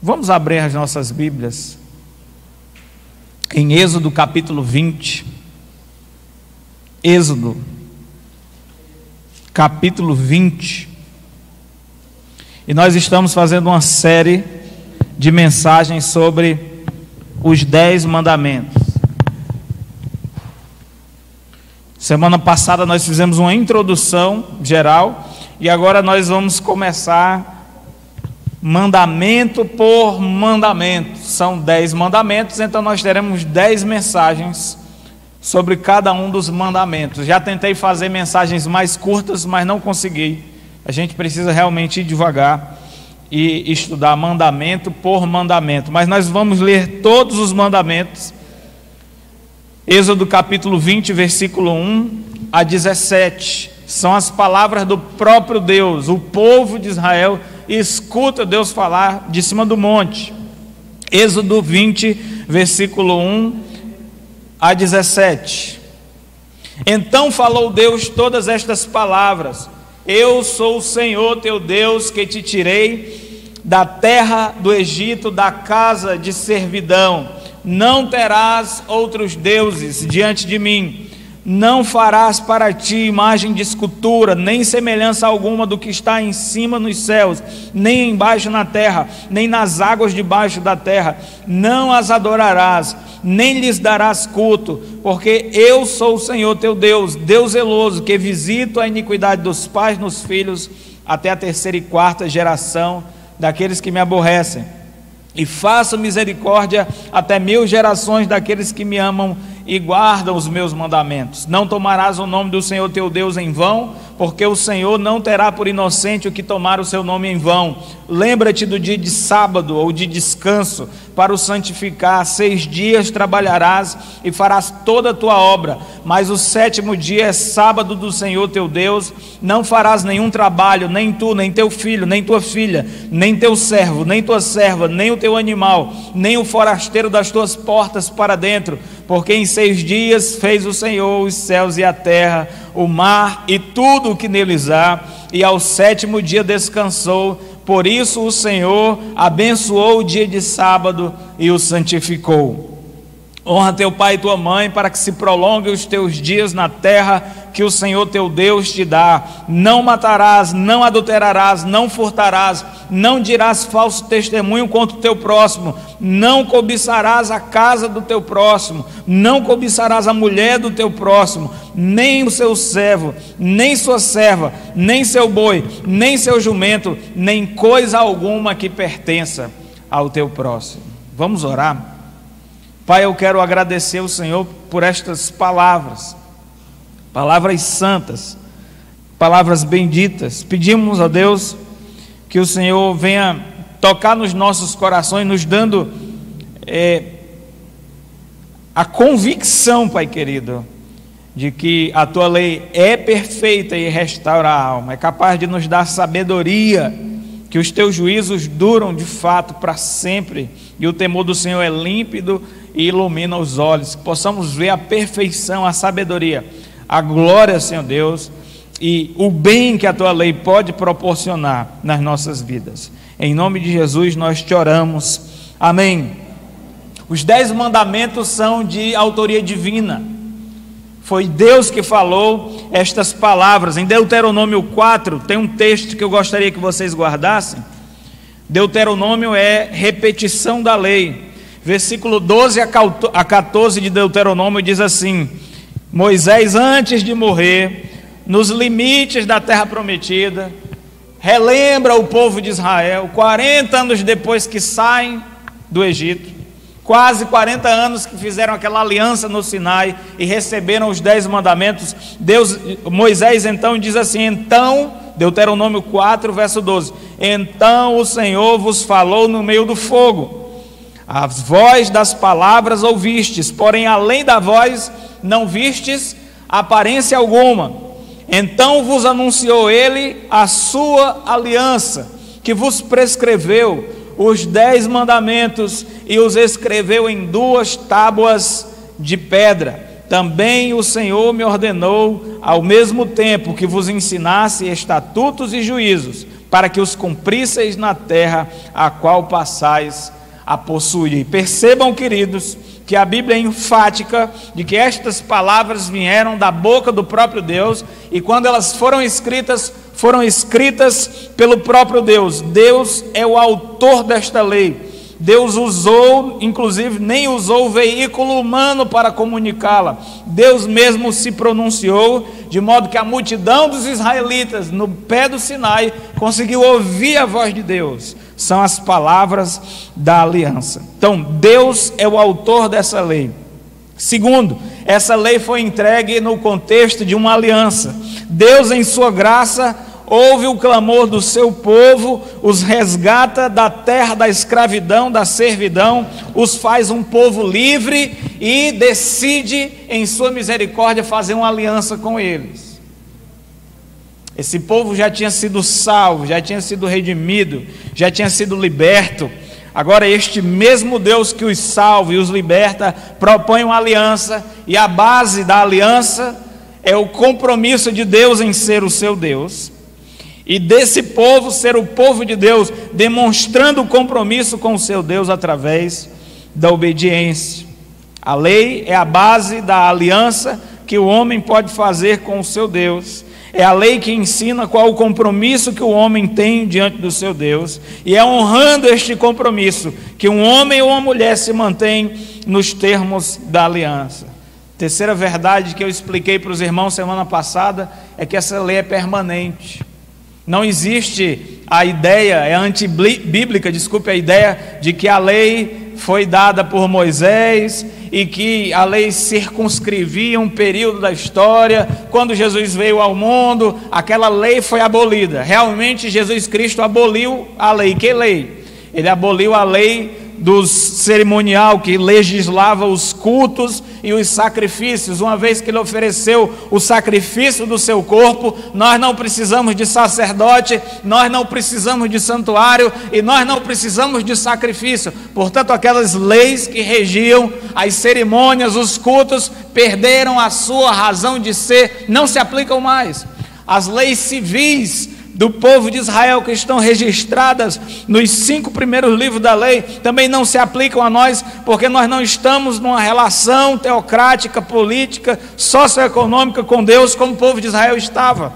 Vamos abrir as nossas Bíblias em Êxodo capítulo 20. Êxodo capítulo 20. E nós estamos fazendo uma série de mensagens sobre os 10 mandamentos. Semana passada nós fizemos uma introdução geral e agora nós vamos começar mandamento por mandamento. São 10 mandamentos, então nós teremos 10 mensagens sobre cada um dos mandamentos. Já tentei fazer mensagens mais curtas, mas não consegui. A gente precisa realmente ir devagar e estudar mandamento por mandamento. Mas nós vamos ler todos os mandamentos. Êxodo capítulo 20, versículo 1 a 17. São as palavras do próprio Deus. O povo de Israel escuta Deus falar de cima do monte. Êxodo 20, versículo 1 a 17. Então falou Deus todas estas palavras: Eu sou o Senhor teu Deus, que te tirei da terra do Egito, da casa de servidão. Não terás outros deuses diante de mim. Não farás para ti imagem de escultura, nem semelhança alguma do que está em cima nos céus, nem embaixo na terra, nem nas águas debaixo da terra. Não as adorarás, nem lhes darás culto, porque eu sou o Senhor teu Deus, Deus zeloso, que visito a iniquidade dos pais nos filhos, até a 3ª e 4ª geração daqueles que me aborrecem, e faço misericórdia até 1000 gerações daqueles que me amam e guardam os meus mandamentos. Não tomarás o nome do Senhor teu Deus em vão, porque o Senhor não terá por inocente o que tomar o seu nome em vão. Lembra-te do dia de sábado ou de descanso, para o santificar. 6 dias trabalharás e farás toda a tua obra, mas o 7º dia é sábado do Senhor teu Deus. Não farás nenhum trabalho, nem tu, nem teu filho, nem tua filha, nem teu servo, nem tua serva, nem o teu animal, nem o forasteiro das tuas portas para dentro, porque em 6 dias fez o Senhor os céus e a terra, o mar e tudo o que neles há, e ao 7º dia descansou. Por isso o Senhor abençoou o dia de sábado e o santificou. Honra teu pai e tua mãe, para que se prolonguem os teus dias na terra que o Senhor teu Deus te dá. Não matarás, não adulterarás, não furtarás, não dirás falso testemunho contra o teu próximo, não cobiçarás a casa do teu próximo, não cobiçarás a mulher do teu próximo, nem o seu servo, nem sua serva, nem seu boi, nem seu jumento, nem coisa alguma que pertença ao teu próximo. Vamos orar? Pai, eu quero agradecer ao Senhor por estas palavras, palavras santas, palavras benditas. Pedimos a Deus que o Senhor venha tocar nos nossos corações, nos dando a convicção, Pai querido, de que a Tua lei é perfeita e restaura a alma, é capaz de nos dar sabedoria, que os Teus juízos duram de fato para sempre, e o temor do Senhor é límpido e ilumina os olhos, que possamos ver a perfeição, a sabedoria, a glória, Senhor Deus, e o bem que a Tua lei pode proporcionar nas nossas vidas. Em nome de Jesus nós te oramos, amém. Os 10 mandamentos são de autoria divina, foi Deus que falou estas palavras. Em Deuteronômio 4 tem um texto que eu gostaria que vocês guardassem. Deuteronômio é repetição da lei. Versículo 12 a 14 de Deuteronômio diz assim: Moisés, antes de morrer, nos limites da terra prometida, relembra o povo de Israel, 40 anos depois que saem do Egito, quase 40 anos que fizeram aquela aliança no Sinai e receberam os 10 mandamentos. Moisés então diz assim, Deuteronômio 4, verso 12: Então o Senhor vos falou no meio do fogo, a voz das palavras ouvistes, porém além da voz não vistes aparência alguma. Então vos anunciou ele a sua aliança, que vos prescreveu os 10 mandamentos e os escreveu em 2 tábuas de pedra. Também o Senhor me ordenou ao mesmo tempo que vos ensinasse estatutos e juízos, para que os cumprisseis na terra a qual passais a possuir. Percebam, queridos, que a Bíblia é enfática de que estas palavras vieram da boca do próprio Deus, e quando elas foram escritas pelo próprio Deus. Deus é o autor desta lei. Deus usou, inclusive, nem usou veículo humano para comunicá-la. Deus mesmo se pronunciou, de modo que a multidão dos israelitas, no pé do Sinai, conseguiu ouvir a voz de Deus. São as palavras da aliança. Então, Deus é o autor dessa lei. Segundo, essa lei foi entregue no contexto de uma aliança. Deus, em sua graça, ouve o clamor do seu povo, os resgata da terra da escravidão, da servidão, os faz um povo livre e decide, em sua misericórdia, fazer uma aliança com eles. Esse povo já tinha sido salvo, já tinha sido redimido, já tinha sido liberto. Agora este mesmo Deus que os salva e os liberta, propõe uma aliança, e a base da aliança é o compromisso de Deus em ser o seu Deus, e desse povo ser o povo de Deus, demonstrando o compromisso com o seu Deus através da obediência. A lei é a base da aliança que o homem pode fazer com o seu Deus. É a lei que ensina qual o compromisso que o homem tem diante do seu Deus, e é honrando este compromisso que um homem ou uma mulher se mantém nos termos da aliança. Terceira verdade que eu expliquei para os irmãos semana passada é que essa lei é permanente. Não existe a ideia, é antibíblica, a ideia de que a lei foi dada por Moisés e que a lei circunscrevia um período da história. Quando Jesus veio ao mundo, aquela lei foi abolida. Realmente Jesus Cristo aboliu a lei. Que lei? Ele aboliu a lei do cerimonial, que legislava os cultos e os sacrifícios. Uma vez que ele ofereceu o sacrifício do seu corpo, nós não precisamos de sacerdote, nós não precisamos de santuário e nós não precisamos de sacrifício. Portanto, aquelas leis que regiam as cerimônias, os cultos, perderam a sua razão de ser, não se aplicam mais. As leis civis do povo de Israel, que estão registradas nos 5 primeiros livros da lei, também não se aplicam a nós, porque nós não estamos numa relação teocrática, política, socioeconômica com Deus, como o povo de Israel estava.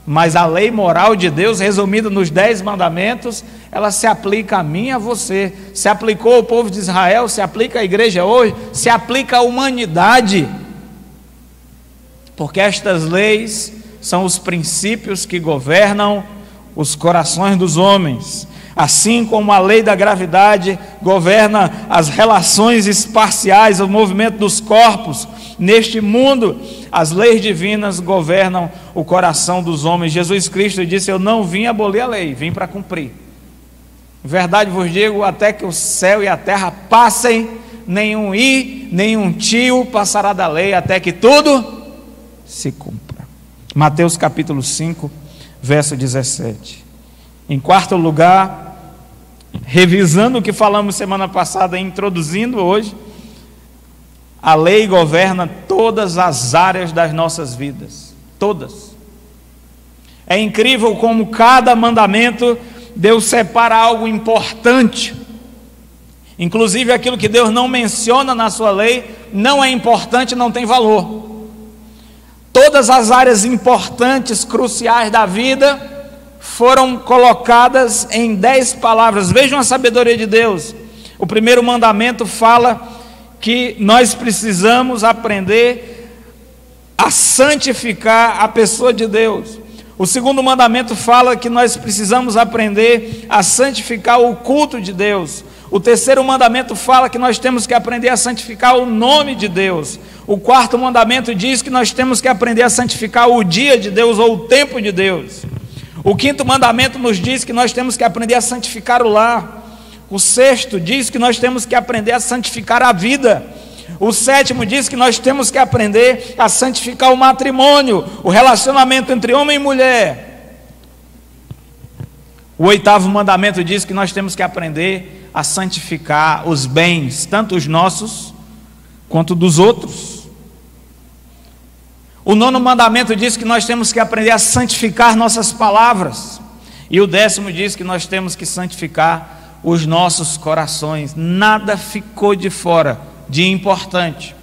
Mas a lei moral de Deus, resumida nos 10 mandamentos, ela se aplica a mim e a você. Se aplicou ao povo de Israel, se aplica à igreja hoje, se aplica à humanidade, porque estas leis são os princípios que governam os corações dos homens. Assim como a lei da gravidade governa as relações espaciais, o movimento dos corpos neste mundo, as leis divinas governam o coração dos homens. Jesus Cristo disse: eu não vim abolir a lei, vim para cumprir. Em verdade vos digo, até que o céu e a terra passem, nenhum i, nenhum tio passará da lei, até que tudo se cumpra. Mateus capítulo 5, verso 17. Em quarto lugar, revisando o que falamos semana passada e introduzindo hoje, a lei governa todas as áreas das nossas vidas, todas. É incrível como cada mandamento Deus separa algo importante. Inclusive aquilo que Deus não menciona na sua lei não é importante, não tem valor. Todas as áreas importantes, cruciais da vida foram colocadas em 10 palavras. Vejam a sabedoria de Deus. O primeiro mandamento fala que nós precisamos aprender a santificar a pessoa de Deus. O segundo mandamento fala que nós precisamos aprender a santificar o culto de Deus. O terceiro mandamento fala que nós temos que aprender a santificar o nome de Deus. O quarto mandamento diz que nós temos que aprender a santificar o dia de Deus ou o tempo de Deus. O quinto mandamento nos diz que nós temos que aprender a santificar o lar. O sexto diz que nós temos que aprender a santificar a vida. O sétimo diz que nós temos que aprender a santificar o matrimônio, o relacionamento entre homem e mulher. O oitavo mandamento diz que nós temos que aprender a santificar os bens, tanto os nossos quanto dos outros. O nono mandamento diz que nós temos que aprender a santificar nossas palavras. E o 10º diz que nós temos que santificar os nossos corações. Nada ficou de fora de importante.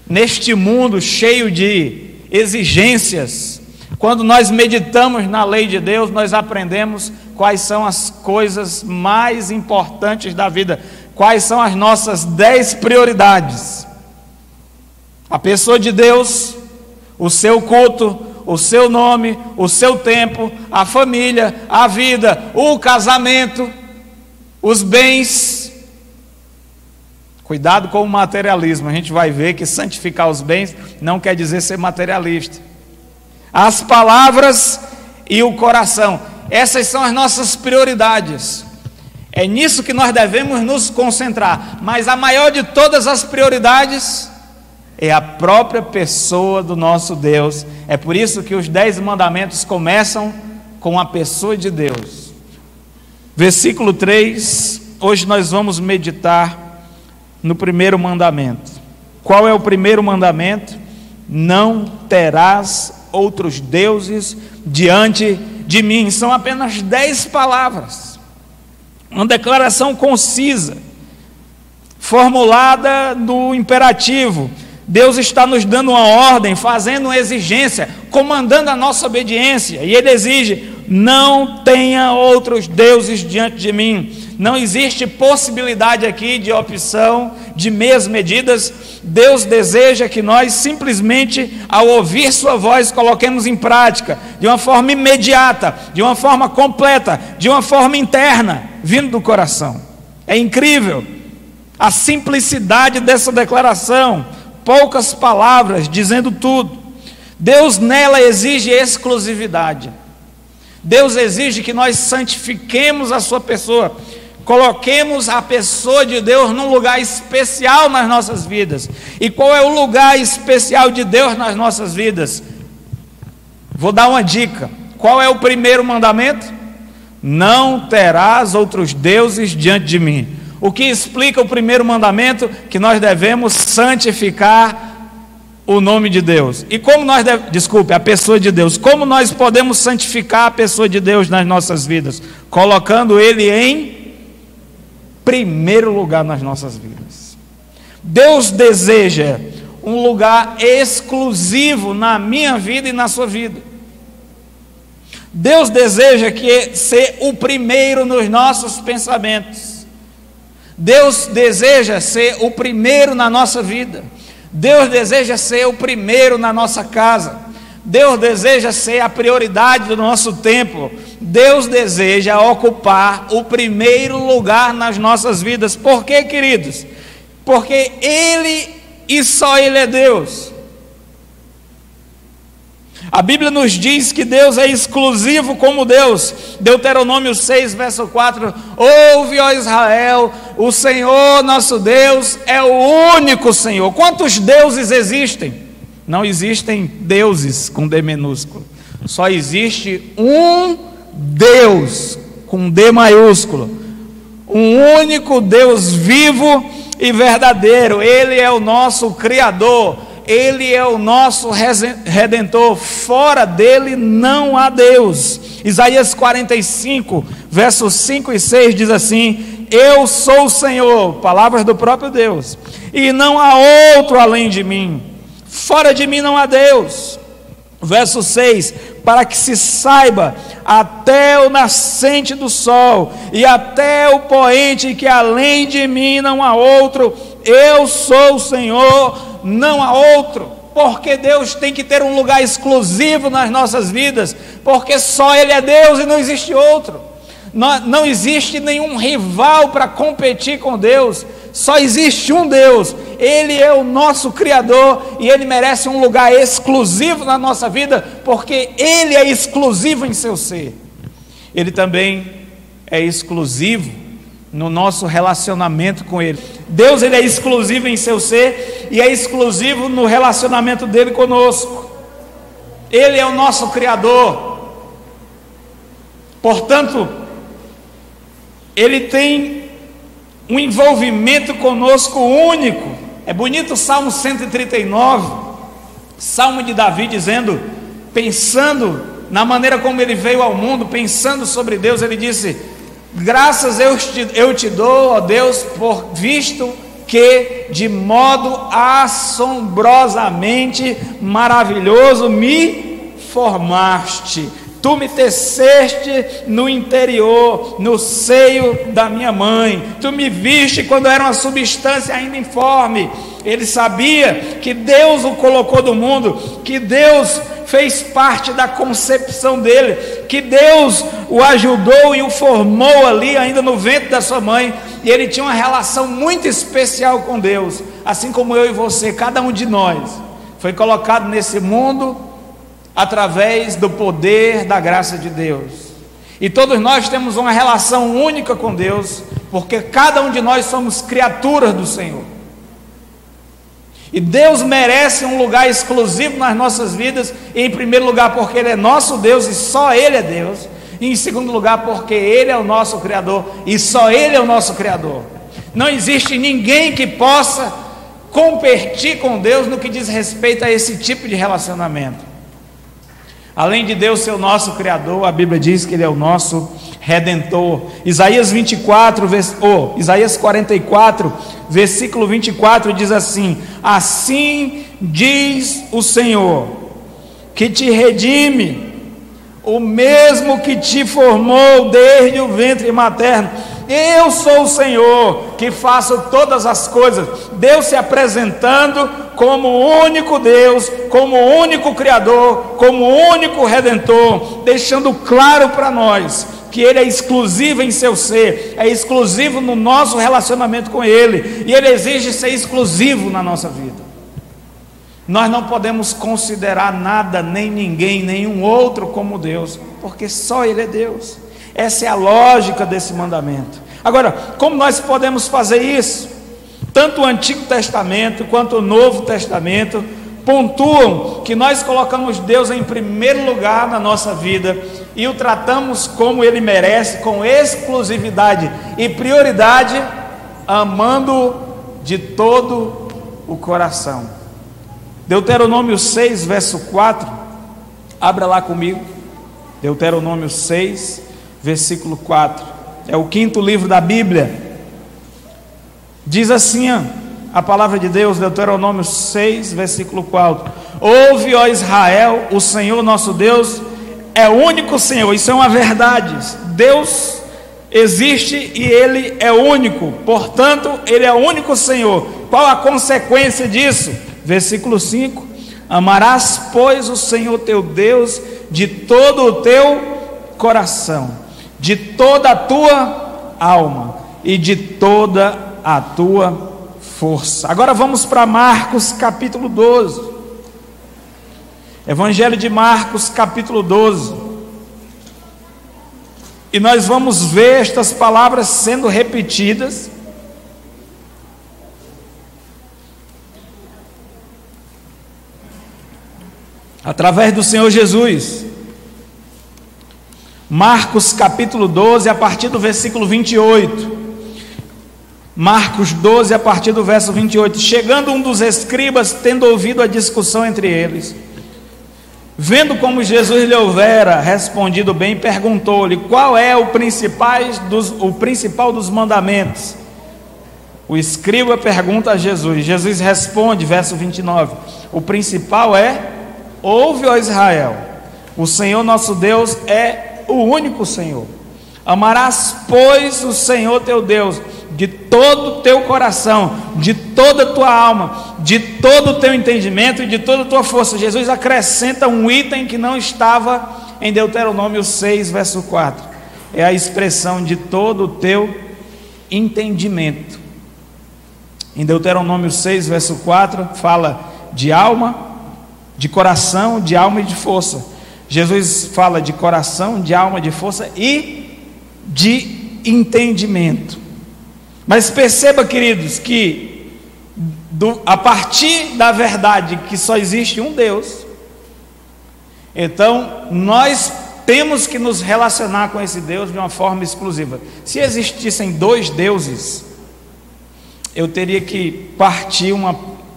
Neste mundo cheio de exigências, quando nós meditamos na lei de Deus, nós aprendemos quais são as coisas mais importantes da vida, quais são as nossas 10 prioridades. A pessoa de Deus, o seu culto, o seu nome, o seu tempo, a família, a vida, o casamento, os bens. Cuidado com o materialismo. A gente vai ver que santificar os bens não quer dizer ser materialista. As palavras e o coração, essas são as nossas prioridades. É nisso que nós devemos nos concentrar. Mas a maior de todas as prioridades é a própria pessoa do nosso Deus. É por isso que os 10 mandamentos começam com a pessoa de Deus. Versículo 3, hoje nós vamos meditar no primeiro mandamento. Qual é o primeiro mandamento? Não terás outros deuses diante de mim. São apenas 10 palavras. Uma declaração concisa, formulada no imperativo. Deus está nos dando uma ordem, fazendo uma exigência, comandando a nossa obediência. E Ele exige: não tenha outros deuses diante de mim. Não existe possibilidade aqui de opção, de meias medidas. Deus deseja que nós simplesmente, ao ouvir sua voz, coloquemos em prática, de uma forma imediata, de uma forma completa, de uma forma interna, vindo do coração. É incrível a simplicidade dessa declaração. Poucas palavras dizendo tudo. Deus nela exige exclusividade. Deus exige que nós santifiquemos a sua pessoa, coloquemos a pessoa de Deus num lugar especial nas nossas vidas. E qual é o lugar especial de Deus nas nossas vidas? Vou dar uma dica. Qual é o primeiro mandamento? Não terás outros deuses diante de mim. O que explica o primeiro mandamento? Que nós devemos santificar o nome de Deus. E como nós a pessoa de Deus. Como nós podemos santificar a pessoa de Deus nas nossas vidas? Colocando Ele em primeiro lugar nas nossas vidas. Deus deseja um lugar exclusivo na minha vida e na sua vida. Deus deseja ser o primeiro nos nossos pensamentos. Deus deseja ser o primeiro na nossa vida. Deus deseja ser o primeiro na nossa casa. Deus deseja ser a prioridade do nosso tempo. Deus deseja ocupar o primeiro lugar nas nossas vidas. Por quê, queridos? Porque Ele e só Ele é Deus. A Bíblia nos diz que Deus é exclusivo como Deus. Deuteronômio 6, verso 4: ouve, ó Israel, o Senhor nosso Deus é o único Senhor. Quantos deuses existem? Não existem deuses com D minúsculo. Só existe um Deus com D maiúsculo. Um único Deus vivo e verdadeiro. Ele é o nosso Criador. Ele é o nosso Redentor. Fora dele não há Deus. Isaías 45, versos 5 e 6 diz assim: eu sou o Senhor, palavras do próprio Deus, e não há outro além de mim. Fora de mim não há Deus. Verso 6: para que se saiba até o nascente do sol e até o poente, que além de mim não há outro. Eu sou o Senhor, não há outro. Porque Deus tem que ter um lugar exclusivo nas nossas vidas, porque só Ele é Deus e não existe outro. Não existe nenhum rival para competir com Deus. Só existe um Deus. Ele é o nosso Criador e Ele merece um lugar exclusivo na nossa vida, porque Ele é exclusivo em seu ser. Ele também é exclusivo no nosso relacionamento com Ele. Deus, Ele é exclusivo em seu ser e é exclusivo no relacionamento dele conosco. Ele é o nosso Criador. Portanto, Ele tem um envolvimento conosco único. É bonito o Salmo 139, Salmo de Davi, dizendo, pensando na maneira como ele veio ao mundo, pensando sobre Deus, ele disse: graças eu te dou, ó Deus, por visto que de modo assombrosamente maravilhoso me formaste. Tu me teceste no interior, no seio da minha mãe. Tu me viste quando eu era uma substância ainda informe. Ele sabia que Deus o colocou do mundo, que Deus fez parte da concepção dele, que Deus o ajudou e o formou ali ainda no ventre da sua mãe, e ele tinha uma relação muito especial com Deus, assim como eu e você. Cada um de nós foi colocado nesse mundo através do poder da graça de Deus, e todos nós temos uma relação única com Deus, porque cada um de nós somos criaturas do Senhor. E Deus merece um lugar exclusivo nas nossas vidas, em primeiro lugar porque Ele é nosso Deus e só Ele é Deus, e em segundo lugar porque Ele é o nosso Criador e só Ele é o nosso Criador. Não existe ninguém que possa competir com Deus no que diz respeito a esse tipo de relacionamento. Além de Deus ser o nosso Criador, a Bíblia diz que Ele é o nosso Redentor. Isaías 44, versículo 24 diz assim: assim diz o Senhor, que te redime, o mesmo que te formou desde o ventre materno. Eu sou o Senhor, que faço todas as coisas. Deus se apresentando como o único Deus, como o único Criador, como o único Redentor, deixando claro para nós que Ele é exclusivo em seu ser, é exclusivo no nosso relacionamento com Ele, e Ele exige ser exclusivo na nossa vida. Nós não podemos considerar nada, nem ninguém, nenhum outro como Deus, porque só Ele é Deus. Essa é a lógica desse mandamento. Agora, como nós podemos fazer isso? Tanto o Antigo Testamento quanto o Novo Testamento pontuam que nós colocamos Deus em primeiro lugar na nossa vida e o tratamos como Ele merece, com exclusividade e prioridade, amando de todo o coração. Deuteronômio 6, verso 4, abra lá comigo. Deuteronômio 6, versículo 4, é o 5º livro da Bíblia. Diz assim a palavra de Deus, Deuteronômio 6, versículo 4: ouve, ó Israel, o Senhor nosso Deus é o único Senhor. Isso é uma verdade. Deus existe e Ele é único, portanto Ele é o único Senhor. Qual a consequência disso? Versículo 5: amarás, pois, o Senhor teu Deus de todo o teu coração, de toda a tua alma e de toda a tua força. Agora vamos para Marcos capítulo 12. Evangelho de Marcos capítulo 12. E nós vamos ver estas palavras sendo repetidas. Através do Senhor Jesus. Marcos capítulo 12, a partir do versículo 28. Marcos 12, a partir do verso 28. Chegando um dos escribas, tendo ouvido a discussão entre eles, vendo como Jesus lhe houvera respondido bem, perguntou-lhe: qual é o principal dos mandamentos? O escriba pergunta a Jesus. Jesus responde, verso 29: o principal é: ouve, ó Israel, o Senhor nosso Deus é o único Senhor. Amarás, pois, o Senhor teu Deus de todo o teu coração, de toda a tua alma, de todo o teu entendimento e de toda a tua força. Jesus acrescenta um item que não estava em Deuteronômio 6, verso 4. É a expressão de todo o teu entendimento. Em Deuteronômio 6, verso 4, fala de alma, de coração, de alma e de força. Jesus fala de coração, de alma, de força e de entendimento. Mas perceba, queridos, que a partir da verdade que só existe um Deus, então nós temos que nos relacionar com esse Deus de uma forma exclusiva. Se existissem dois deuses, eu teria que partir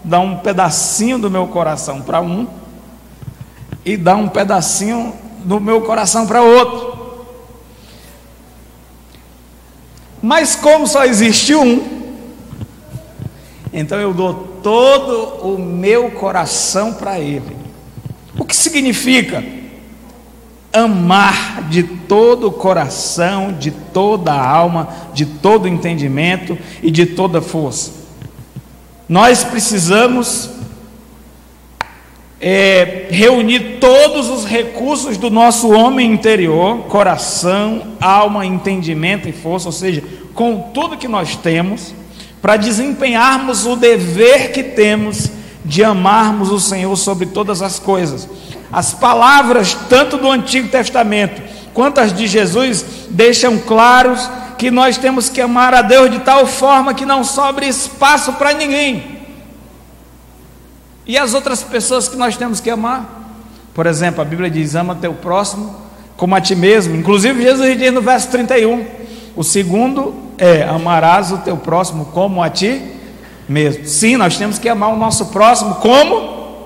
dar um pedacinho do meu coração para um e dar um pedacinho do meu coração para outro. Mas como só existe um, então eu dou todo o meu coração para Ele. O que significa? Amar de todo o coração, de toda a alma, de todo o entendimento e de toda a força. Nós precisamos reunir todos os recursos do nosso homem interior, coração, alma, entendimento e força, ou seja, com tudo que nós temos, para desempenharmos o dever que temos de amarmos o Senhor sobre todas as coisas. As palavras tanto do Antigo Testamento quanto as de Jesus deixam claros que nós temos que amar a Deus de tal forma que não sobre espaço para ninguém. E as outras pessoas que nós temos que amar? Por exemplo, a Bíblia diz: ama teu próximo como a ti mesmo. Inclusive Jesus diz no verso 31, o segundo é: amarás o teu próximo como a ti mesmo. Sim, nós temos que amar o nosso próximo como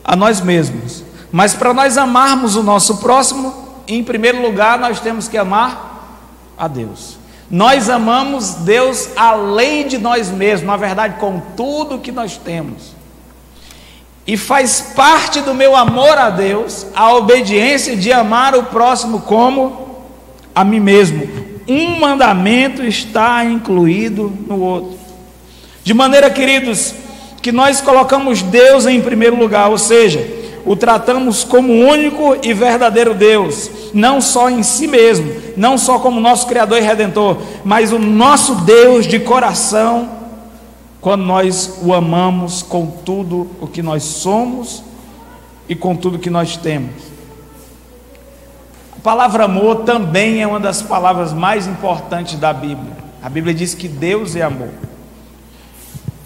a nós mesmos. Mas para nós amarmos o nosso próximo, em primeiro lugar nós temos que amar a Deus. Nós amamos Deus além de nós mesmos, na verdade com tudo que nós temos. E faz parte do meu amor a Deus a obediência de amar o próximo como a mim mesmo. Um mandamento está incluído no outro. De maneira, queridos, que nós colocamos Deus em primeiro lugar, ou seja, o tratamos como único e verdadeiro Deus, não só em si mesmo, não só como nosso Criador e Redentor, mas o nosso Deus de coração, quando nós o amamos com tudo o que nós somos e com tudo que nós temos. A palavra amor também é uma das palavras mais importantes da Bíblia. A Bíblia diz que Deus é amor.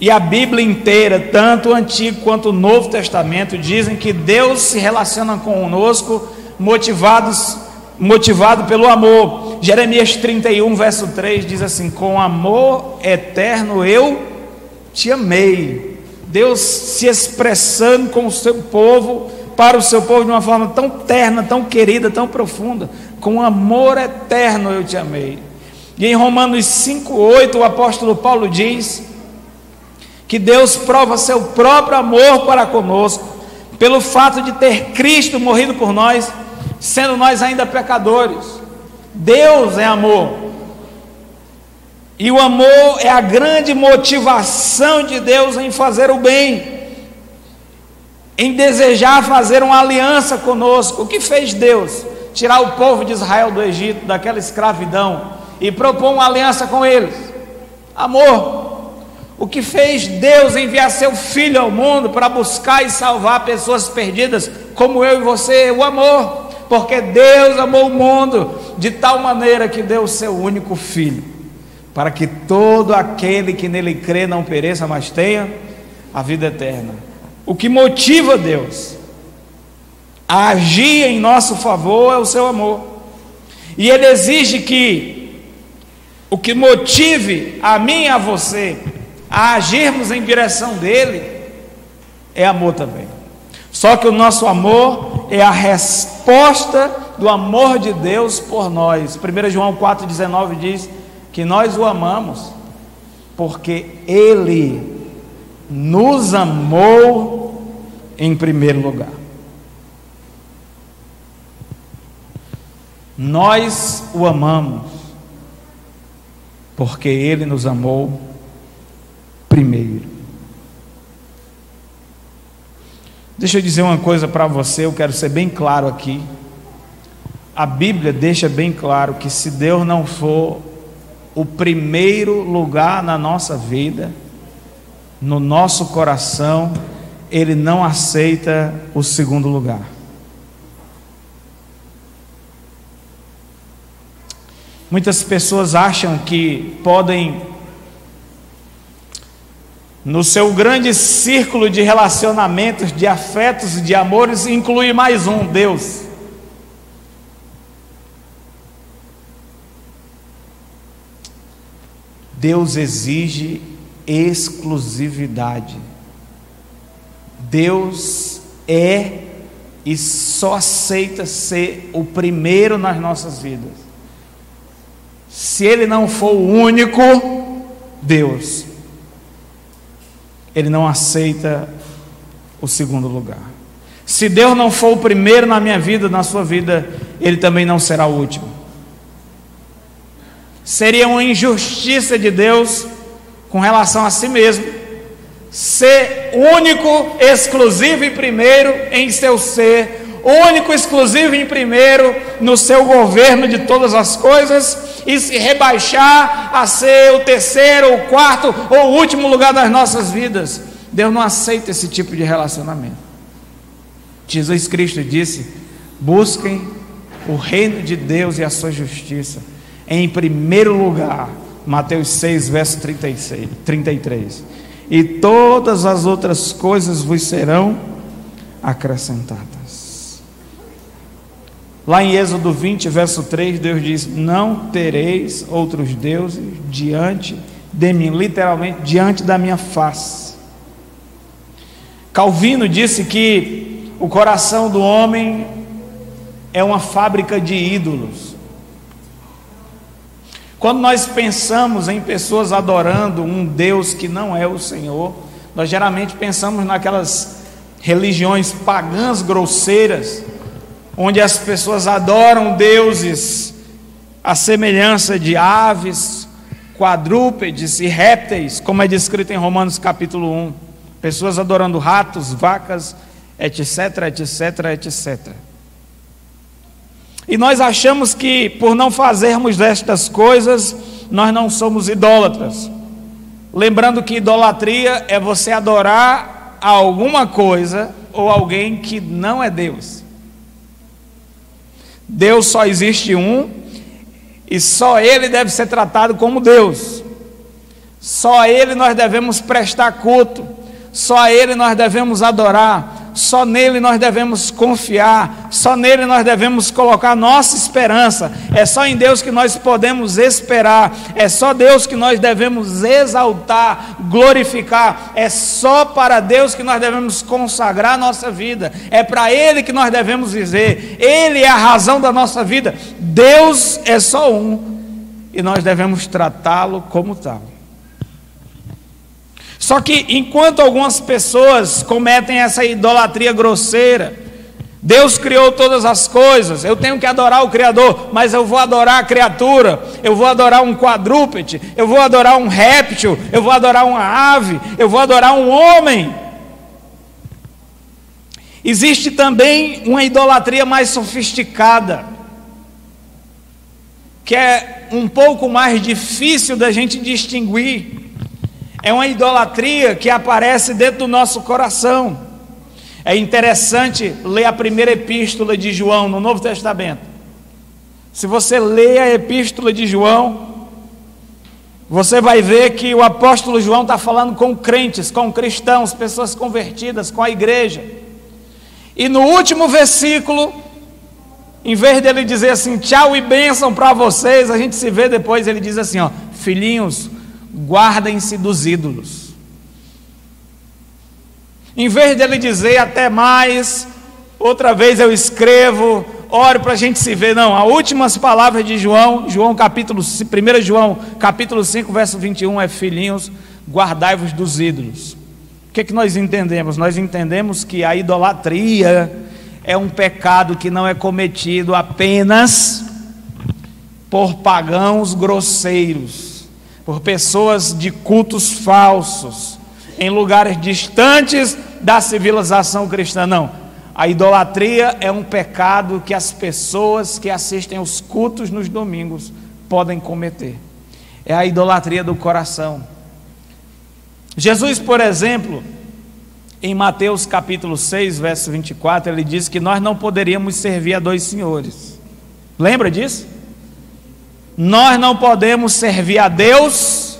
E a Bíblia inteira, tanto o Antigo quanto o Novo Testamento, dizem que Deus se relaciona conosco motivado pelo amor. Jeremias 31, verso 3 diz assim: com amor eterno eu te amei. Deus se expressando com o seu povo, para o seu povo de uma forma tão terna, tão querida, tão profunda. Com amor eterno eu te amei. E em Romanos 5:8 o apóstolo Paulo diz que Deus prova seu próprio amor para conosco pelo fato de ter Cristo morrido por nós, sendo nós ainda pecadores. Deus é amor. E o amor é a grande motivação de Deus em fazer o bem, em desejar fazer uma aliança conosco. O que fez Deus? Tirar o povo de Israel do Egito, daquela escravidão, e propor uma aliança com eles. Amor. O que fez Deus enviar seu Filho ao mundo para buscar e salvar pessoas perdidas, como eu e você? O amor. Porque Deus amou o mundo de tal maneira que deu o seu único Filho, para que todo aquele que nele crê não pereça, mas tenha a vida eterna. O que motiva Deus a agir em nosso favor é o seu amor. E Ele exige que o que motive a mim e a você a agirmos em direção dEle é amor também. Só que o nosso amor é a resposta do amor de Deus por nós. 1 João 4,19 diz que nós o amamos porque Ele nos amou em primeiro lugar. Nós o amamos porque Ele nos amou primeiro. Deixa eu dizer uma coisa para você, eu quero ser bem claro aqui. A Bíblia deixa bem claro que se Deus não for o primeiro lugar na nossa vida, no nosso coração, Ele não aceita o segundo lugar. Muitas pessoas acham que podem, no seu grande círculo de relacionamentos, de afetos e de amores, incluir mais um, Deus. Deus exige exclusividade. Deus é e só aceita ser o primeiro nas nossas vidas se Ele não for o único Deus. Ele não aceita o segundo lugar. Se Deus não for o primeiro na minha vida, na sua vida, Ele também não será o último. Seria uma injustiça de Deus com relação a si mesmo ser único, exclusivo e primeiro em seu ser, único, exclusivo e primeiro no seu governo de todas as coisas, e se rebaixar a ser o terceiro, o quarto ou o último lugar das nossas vidas. Deus não aceita esse tipo de relacionamento. Jesus Cristo disse: busquem o reino de Deus e a sua justiça em primeiro lugar. Mateus 6, verso 33. E todas as outras coisas vos serão acrescentadas. Lá em Êxodo 20, verso 3, Deus diz: não tereis outros deuses diante de mim, literalmente, diante da minha face. Calvino disse que o coração do homem é uma fábrica de ídolos. Quando nós pensamos em pessoas adorando um Deus que não é o Senhor, nós geralmente pensamos naquelas religiões pagãs grosseiras, onde as pessoas adoram deuses à semelhança de aves, quadrúpedes e répteis, como é descrito em Romanos capítulo 1. Pessoas adorando ratos, vacas, etc, etc, etc. E nós achamos que por não fazermos destas coisas, nós não somos idólatras. Lembrando que idolatria é você adorar a alguma coisa ou alguém que não é Deus. Deus só existe um, e só Ele deve ser tratado como Deus. Só a Ele nós devemos prestar culto, só a Ele nós devemos adorar, só nele nós devemos confiar, só nele nós devemos colocar nossa esperança. É só em Deus que nós podemos esperar, é só Deus que nós devemos exaltar, glorificar, é só para Deus que nós devemos consagrar a nossa vida, é para Ele que nós devemos dizer, Ele é a razão da nossa vida. Deus é só um, e nós devemos tratá-lo como tal. Só que enquanto algumas pessoas cometem essa idolatria grosseira, Deus criou todas as coisas, eu tenho que adorar o Criador, mas eu vou adorar a criatura, eu vou adorar um quadrúpede, eu vou adorar um réptil, eu vou adorar uma ave, eu vou adorar um homem. Existe também uma idolatria mais sofisticada, que é um pouco mais difícil da gente distinguir. É uma idolatria que aparece dentro do nosso coração. É interessante ler a primeira epístola de João no Novo Testamento. Se você ler a epístola de João, você vai ver que o apóstolo João está falando com crentes, com cristãos, pessoas convertidas, com a igreja. E no último versículo, em vez dele dizer assim, tchau e bênção para vocês, a gente se vê depois, ele diz assim, ó, filhinhos, guardem-se dos ídolos. Em vez dele dizer até mais, outra vez eu escrevo, ore para a gente se ver, não, as últimas palavras de João, 1 João capítulo 5, verso 21, é filhinhos, guardai-vos dos ídolos. O que nós entendemos? Nós entendemos que a idolatria é um pecado que não é cometido apenas por pagãos grosseiros, por pessoas de cultos falsos, em lugares distantes da civilização cristã. Não, a idolatria é um pecado que as pessoas que assistem aos cultos nos domingos podem cometer. É a idolatria do coração. Jesus, por exemplo, em Mateus capítulo 6, verso 24, ele diz que nós não poderíamos servir a dois senhores. Lembra disso? Nós não podemos servir a Deus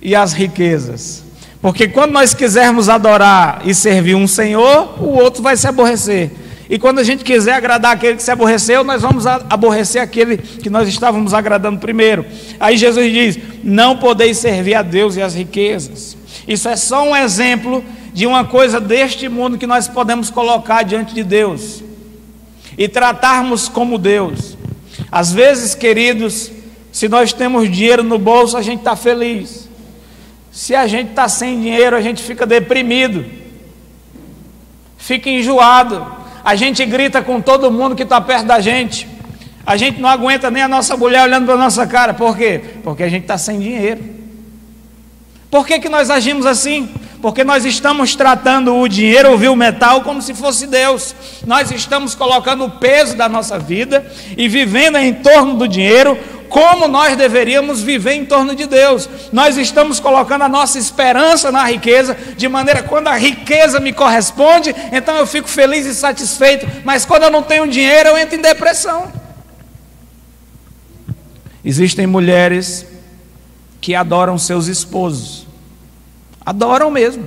e as riquezas, porque quando nós quisermos adorar e servir um Senhor, o outro vai se aborrecer, e quando a gente quiser agradar aquele que se aborreceu, nós vamos aborrecer aquele que nós estávamos agradando primeiro. Aí Jesus diz, não podeis servir a Deus e as riquezas. Isso é só um exemplo de uma coisa deste mundo que nós podemos colocar diante de Deus e tratarmos como Deus. Às vezes, queridos, se nós temos dinheiro no bolso, a gente está feliz. Se a gente está sem dinheiro, a gente fica deprimido, fica enjoado, a gente grita com todo mundo que está perto da gente, a gente não aguenta nem a nossa mulher olhando para a nossa cara. Por quê? Porque a gente está sem dinheiro. Por que nós agimos assim? Porque nós estamos tratando o dinheiro, ou o metal, como se fosse Deus. Nós estamos colocando o peso da nossa vida e vivendo em torno do dinheiro como nós deveríamos viver em torno de Deus. Nós estamos colocando a nossa esperança na riqueza, de maneira que quando a riqueza me corresponde, então eu fico feliz e satisfeito, mas quando eu não tenho dinheiro, eu entro em depressão. Existem mulheres que adoram seus esposos, adoram mesmo,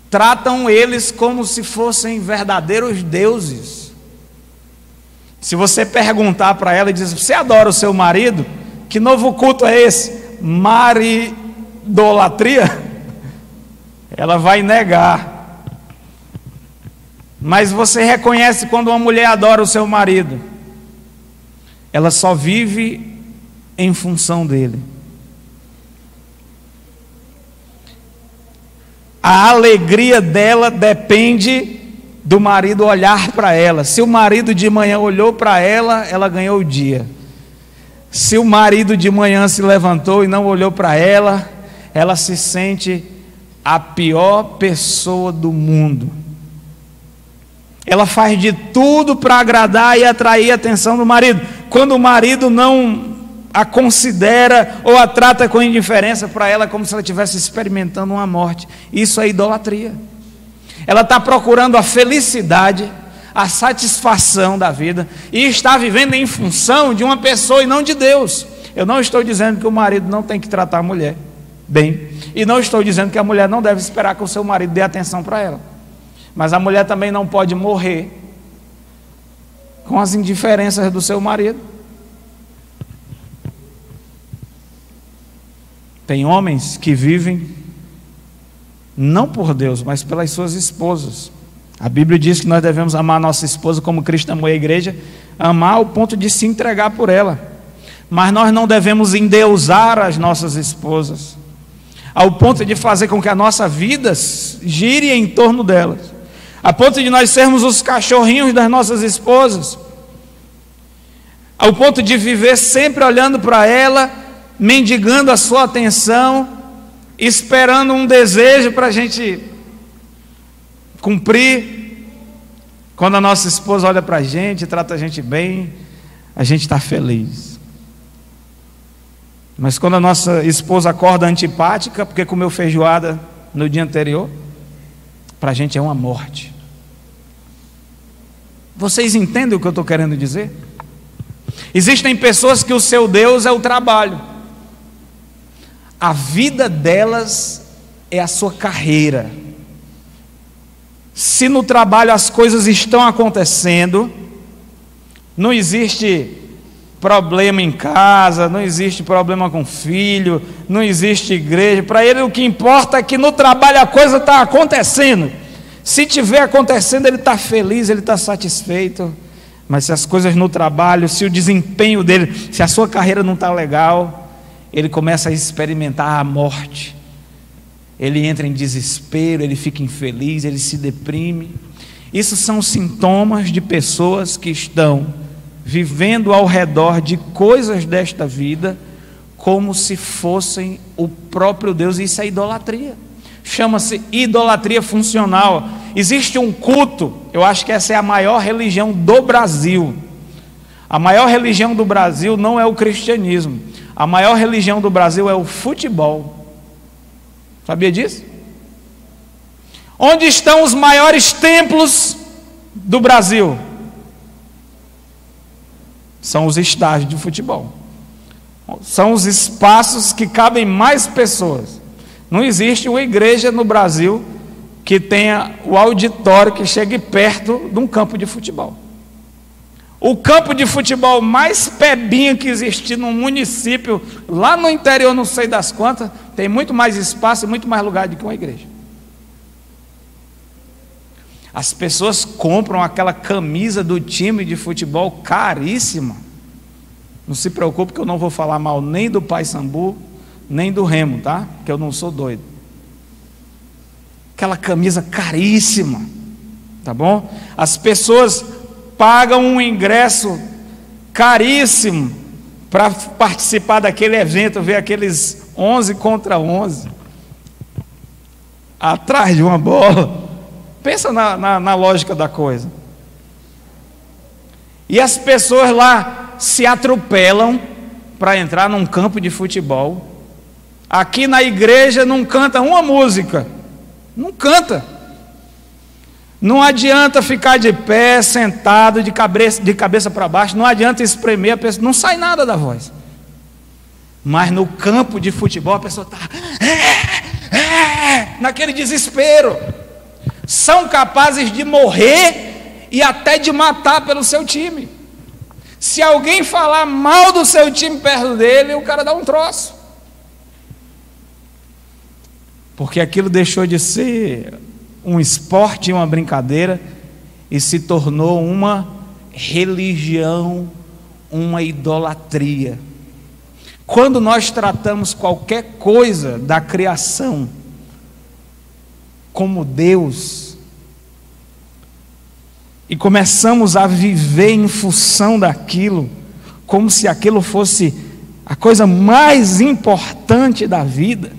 tratam eles como se fossem verdadeiros deuses. Se você perguntar para ela e dizer: você adora o seu marido? Que novo culto é esse? Maridolatria? Ela vai negar. Mas você reconhece quando uma mulher adora o seu marido? Ela só vive em função dele. A alegria dela depende do marido olhar para ela. Se o marido de manhã olhou para ela, ela ganhou o dia. Se o marido de manhã se levantou e não olhou para ela, ela se sente a pior pessoa do mundo. Ela faz de tudo para agradar e atrair a atenção do marido. Quando o marido não a considera ou a trata com indiferença, para ela é como se ela estivesse experimentando uma morte. Isso é idolatria. Ela está procurando a felicidade, a satisfação da vida, e está vivendo em função de uma pessoa e não de Deus. Eu não estou dizendo que o marido não tem que tratar a mulher bem, e não estou dizendo que a mulher não deve esperar que o seu marido dê atenção para ela, mas a mulher também não pode morrer com as indiferenças do seu marido. Tem homens que vivem não por Deus, mas pelas suas esposas. A Bíblia diz que nós devemos amar a nossa esposa como Cristo amou a igreja, amar ao ponto de se entregar por ela. Mas nós não devemos endeusar as nossas esposas, ao ponto de fazer com que a nossa vida gire em torno delas, a ponto de nós sermos os cachorrinhos das nossas esposas, ao ponto de viver sempre olhando para ela, mendigando a sua atenção, esperando um desejo para a gente cumprir. Quando a nossa esposa olha para a gente, trata a gente bem, a gente está feliz. Mas quando a nossa esposa acorda antipática, porque comeu feijoada no dia anterior, para a gente é uma morte. Vocês entendem o que eu estou querendo dizer? Existem pessoas que o seu Deus é o trabalho. A vida delas é a sua carreira. Se no trabalho as coisas estão acontecendo, não existe problema em casa, não existe problema com filho, não existe igreja. Para ele o que importa é que no trabalho a coisa está acontecendo. Se estiver acontecendo, ele está feliz, ele está satisfeito. Mas se as coisas no trabalho, se o desempenho dele, se a sua carreira não está legal, ele começa a experimentar a morte. Ele entra em desespero, ele fica infeliz, ele se deprime. Isso são sintomas de pessoas que estão vivendo ao redor de coisas desta vida como se fossem o próprio Deus. Isso é idolatria. Chama-se idolatria funcional. Existe um culto, eu acho que essa é a maior religião do Brasil. A maior religião do Brasil não é o cristianismo. A maior religião do Brasil é o futebol. Sabia disso? Onde estão os maiores templos do Brasil? São os estádios de futebol. São os espaços que cabem mais pessoas. Não existe uma igreja no Brasil que tenha o auditório que chegue perto de um campo de futebol. O campo de futebol mais pebinho que existia num município, lá no interior, não sei das quantas, tem muito mais espaço e muito mais lugar do que uma igreja. As pessoas compram aquela camisa do time de futebol caríssima. Não se preocupe que eu não vou falar mal nem do Paysandu, nem do Remo, tá? Que eu não sou doido. Aquela camisa caríssima, tá bom? As pessoas pagam um ingresso caríssimo para participar daquele evento, ver aqueles 11 contra 11 atrás de uma bola. Pensa na lógica da coisa. E as pessoas lá se atropelam para entrar num campo de futebol. Aqui na igreja não canta uma música, não canta. Não adianta ficar de pé, sentado, de cabeça para baixo, não adianta espremer a pessoa, não sai nada da voz. Mas no campo de futebol a pessoa está naquele desespero. São capazes de morrer e até de matar pelo seu time. Se alguém falar mal do seu time perto dele, o cara dá um troço. Porque aquilo deixou de ser um esporte e uma brincadeira e se tornou uma religião, uma idolatria. Quando nós tratamos qualquer coisa da criação como Deus e começamos a viver em função daquilo, como se aquilo fosse a coisa mais importante da vida,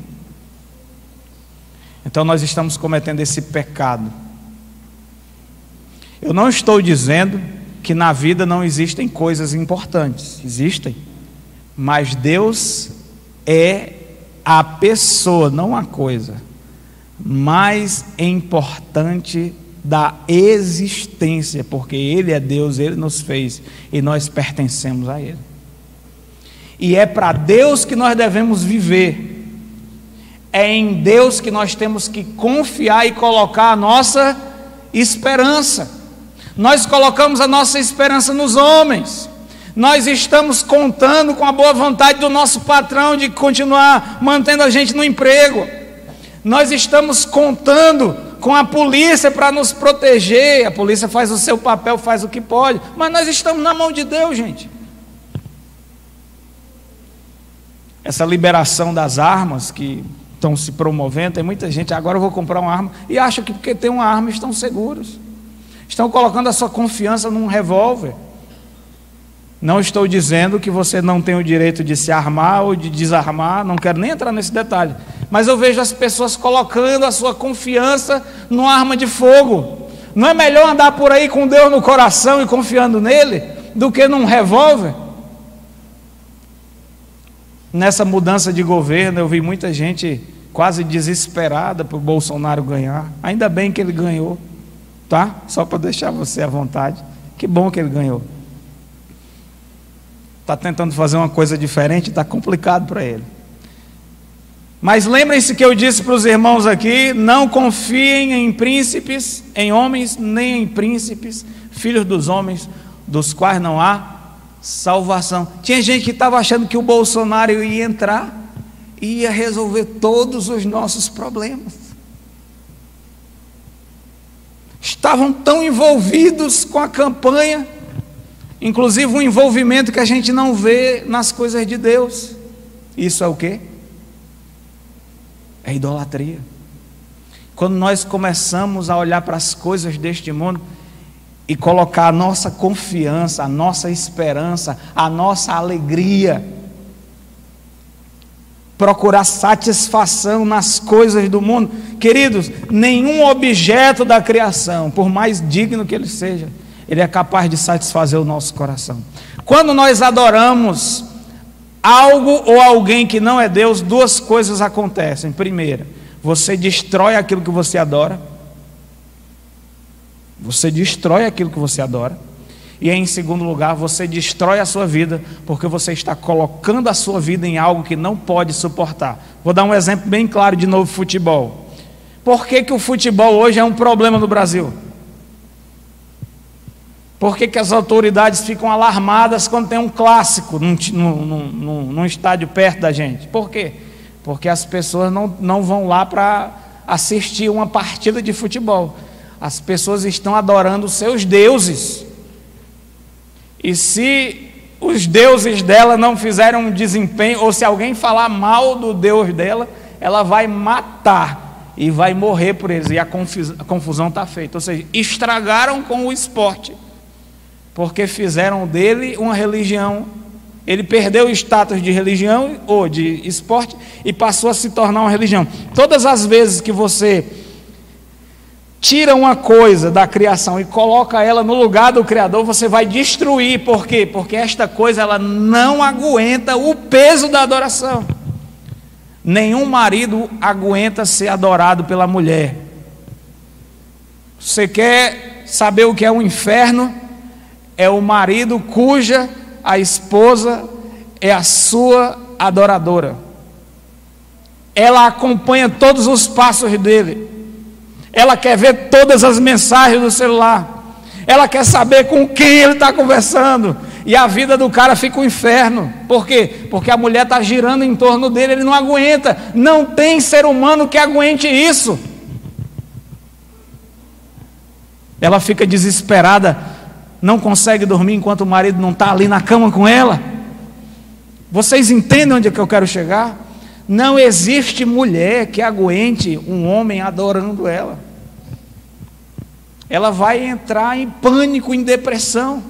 então nós estamos cometendo esse pecado. Eu não estou dizendo que na vida não existem coisas importantes, existem, mas Deus é a pessoa, não a coisa mais importante da existência, porque Ele é Deus, Ele nos fez e nós pertencemos a Ele. E é para Deus que nós devemos viver, é em Deus que nós temos que confiar e colocar a nossa esperança. Nós colocamos a nossa esperança nos homens, nós estamos contando com a boa vontade do nosso patrão de continuar mantendo a gente no emprego, nós estamos contando com a polícia para nos proteger. A polícia faz o seu papel, faz o que pode, mas nós estamos na mão de Deus, gente. Essa liberação das armas que estão se promovendo, tem muita gente, agora eu vou comprar uma arma, e acha que porque tem uma arma estão seguros, estão colocando a sua confiança num revólver. Não estou dizendo que você não tem o direito de se armar ou de desarmar, não quero nem entrar nesse detalhe, mas eu vejo as pessoas colocando a sua confiança numa arma de fogo. Não é melhor andar por aí com Deus no coração e confiando nele, do que num revólver? Nessa mudança de governo, eu vi muita gente quase desesperada por Bolsonaro ganhar. Ainda bem que ele ganhou, tá? Só para deixar você à vontade. Que bom que ele ganhou. Está tentando fazer uma coisa diferente, está complicado para ele. Mas lembrem-se que eu disse para os irmãos aqui: não confiem em príncipes, em homens, nem em príncipes, filhos dos homens, dos quais não há salvação. Tinha gente que estava achando que o Bolsonaro ia entrar e ia resolver todos os nossos problemas. Estavam tão envolvidos com a campanha, inclusive um envolvimento que a gente não vê nas coisas de Deus. Isso é o quê? É idolatria. Quando nós começamos a olhar para as coisas deste mundo e colocar a nossa confiança, a nossa esperança, a nossa alegria, procurar satisfação nas coisas do mundo, queridos, nenhum objeto da criação, por mais digno que ele seja, ele é capaz de satisfazer o nosso coração. Quando nós adoramos algo ou alguém que não é Deus, duas coisas acontecem. Primeira, você destrói aquilo que você adora. Você destrói aquilo que você adora. E em segundo lugar, você destrói a sua vida, porque você está colocando a sua vida em algo que não pode suportar. Vou dar um exemplo bem claro de novo: futebol. Por que o futebol hoje é um problema no Brasil? Por que que as autoridades ficam alarmadas quando tem um clássico num estádio perto da gente? Por quê? Porque as pessoas não vão lá para assistir uma partida de futebol. As pessoas estão adorando os seus deuses. E se os deuses dela não fizerem um desempenho, ou se alguém falar mal do Deus dela, ela vai matar e vai morrer por eles. E a confusão está feita. Ou seja, estragaram com o esporte, porque fizeram dele uma religião. Ele perdeu o status de religião ou de esporte e passou a se tornar uma religião. Todas as vezes que você tira uma coisa da criação e coloca ela no lugar do Criador, você vai destruir. Por quê? Porque esta coisa ela não aguenta o peso da adoração. Nenhum marido aguenta ser adorado pela mulher. Você quer saber o que é um inferno? É o marido cuja a esposa é a sua adoradora. Ela acompanha todos os passos dele. Ela quer ver todas as mensagens do celular. Ela quer saber com quem ele está conversando. E a vida do cara fica um inferno. Por quê? Porque a mulher está girando em torno dele, ele não aguenta. Não tem ser humano que aguente isso. Ela fica desesperada, não consegue dormir enquanto o marido não está ali na cama com ela. Vocês entendem onde é que eu quero chegar? Não existe mulher que aguente um homem adorando ela. Ela vai entrar em pânico, em depressão.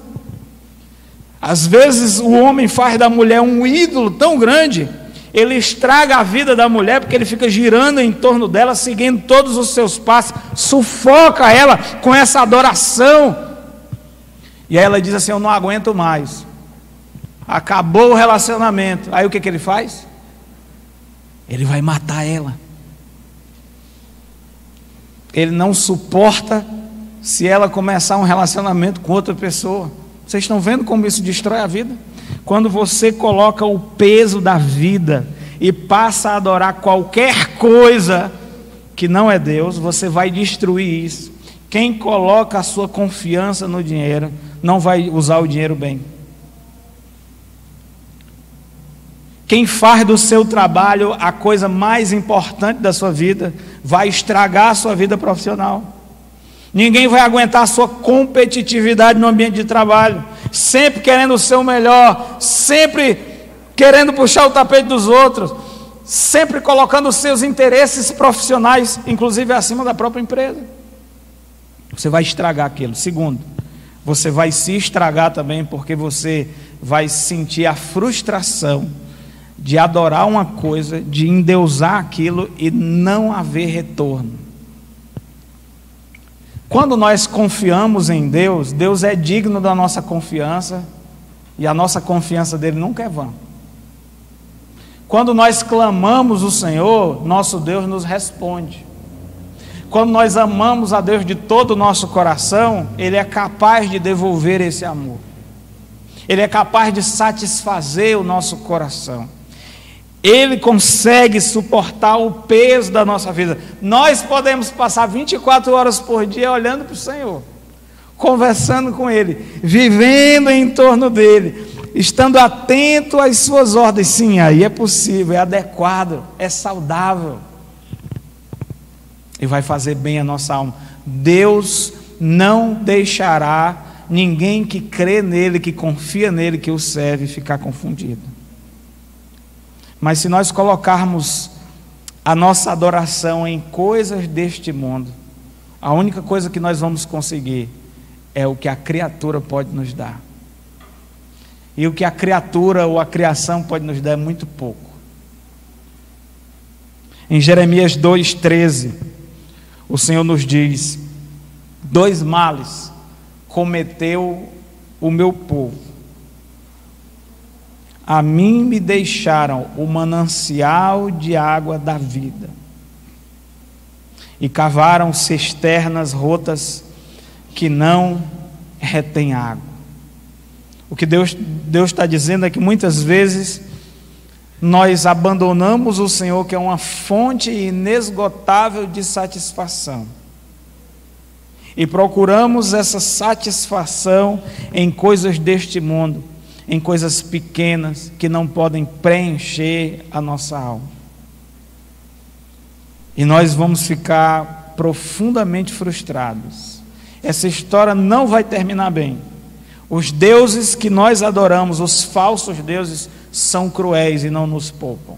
Às vezes o homem faz da mulher um ídolo tão grande, ele estraga a vida da mulher, porque ele fica girando em torno dela, seguindo todos os seus passos, sufoca ela com essa adoração. E aí ela diz assim: eu não aguento mais. Acabou o relacionamento. Aí o que ele faz? Ele vai matar ela. Ele não suporta se ela começar um relacionamento com outra pessoa. Vocês estão vendo como isso destrói a vida? Quando você coloca o peso da vida e passa a adorar qualquer coisa que não é Deus, você vai destruir isso. Quem coloca a sua confiança no dinheiro não vai usar o dinheiro bem. Quem faz do seu trabalho a coisa mais importante da sua vida, vai estragar a sua vida profissional. Ninguém vai aguentar a sua competitividade no ambiente de trabalho, sempre querendo o seu melhor, sempre querendo puxar o tapete dos outros, sempre colocando os seus interesses profissionais, inclusive acima da própria empresa. Você vai estragar aquilo. Segundo, você vai se estragar também, porque você vai sentir a frustração de adorar uma coisa, de endeusar aquilo e não haver retorno. Quando nós confiamos em Deus, Deus é digno da nossa confiança, e a nossa confiança dele nunca é vã. Quando nós clamamos o Senhor, nosso Deus nos responde. Quando nós amamos a Deus de todo o nosso coração, Ele é capaz de devolver esse amor. Ele é capaz de satisfazer o nosso coração. Ele consegue suportar o peso da nossa vida. Nós podemos passar 24 horas por dia olhando para o Senhor, conversando com Ele, vivendo em torno dEle, estando atento às suas ordens. Sim, aí é possível, é adequado, é saudável, e vai fazer bem a nossa alma. Deus não deixará ninguém que crê nele, que confia nele, que o serve, ficar confundido. Mas se nós colocarmos a nossa adoração em coisas deste mundo, a única coisa que nós vamos conseguir é o que a criatura pode nos dar. E o que a criatura ou a criação pode nos dar é muito pouco. Em Jeremias 2,13, o Senhor nos diz: 2 males cometeu o meu povo. A mim me deixaram o manancial de água da vida, e cavaram cisternas rotas que não retêm água. O que Deus está dizendo é que muitas vezes nós abandonamos o Senhor, que é uma fonte inesgotável de satisfação, e procuramos essa satisfação em coisas deste mundo, em coisas pequenas que não podem preencher a nossa alma. E nós vamos ficar profundamente frustrados. Essa história não vai terminar bem. Os deuses que nós adoramos, os falsos deuses, são cruéis e não nos poupam.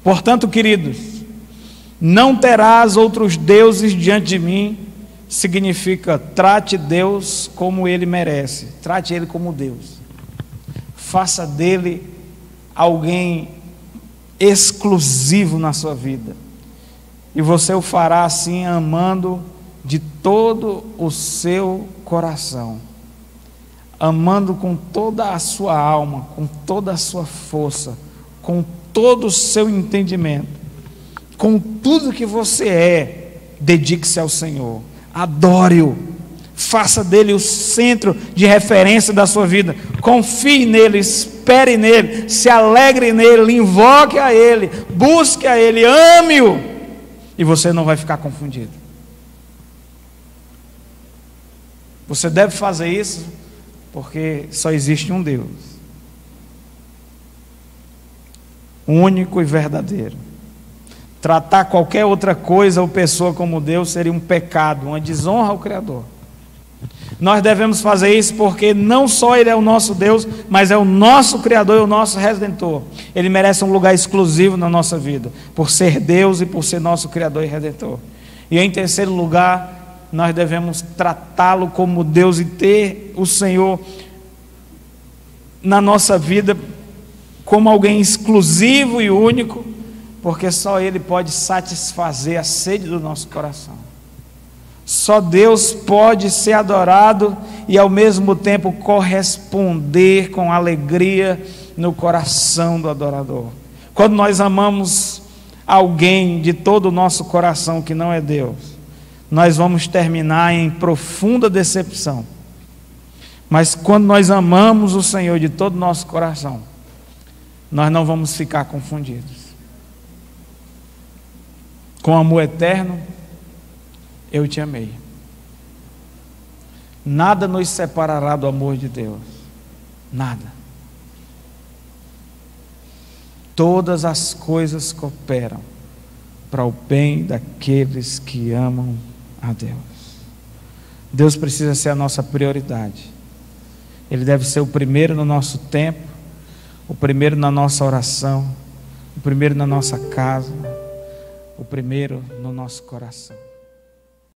Portanto, queridos, não terás outros deuses diante de mim, significa trate Deus como Ele merece, trate Ele como Deus, faça dele alguém exclusivo na sua vida, e você o fará assim, amando de todo o seu coração, amando com toda a sua alma, com toda a sua força, com todo o seu entendimento, com tudo que você é. Dedique-se ao Senhor, adore-o, faça dele o centro de referência da sua vida, confie nele, espere nele, se alegre nele, invoque a ele, busque a ele, ame-o, e você não vai ficar confundido. Você deve fazer isso porque só existe um Deus, único e verdadeiro. Tratar qualquer outra coisa ou pessoa como Deus seria um pecado, uma desonra ao Criador. Nós devemos fazer isso porque não só Ele é o nosso Deus, mas é o nosso Criador e o nosso Redentor. Ele merece um lugar exclusivo na nossa vida, por ser Deus e por ser nosso Criador e Redentor. E em terceiro lugar, nós devemos tratá-lo como Deus e ter o Senhor na nossa vida como alguém exclusivo e único, porque só Ele pode satisfazer a sede do nosso coração. Só Deus pode ser adorado e ao mesmo tempo corresponder com alegria no coração do adorador. Quando nós amamos alguém de todo o nosso coração que não é Deus, nós vamos terminar em profunda decepção. Mas quando nós amamos o Senhor de todo o nosso coração, nós não vamos ficar confundidos. Com amor eterno, eu te amei. Nada nos separará do amor de Deus. Nada. Todas as coisas cooperam para o bem daqueles que amam a Deus. Deus precisa ser a nossa prioridade. Ele deve ser o primeiro no nosso tempo, o primeiro na nossa oração, o primeiro na nossa casa, o primeiro no nosso coração.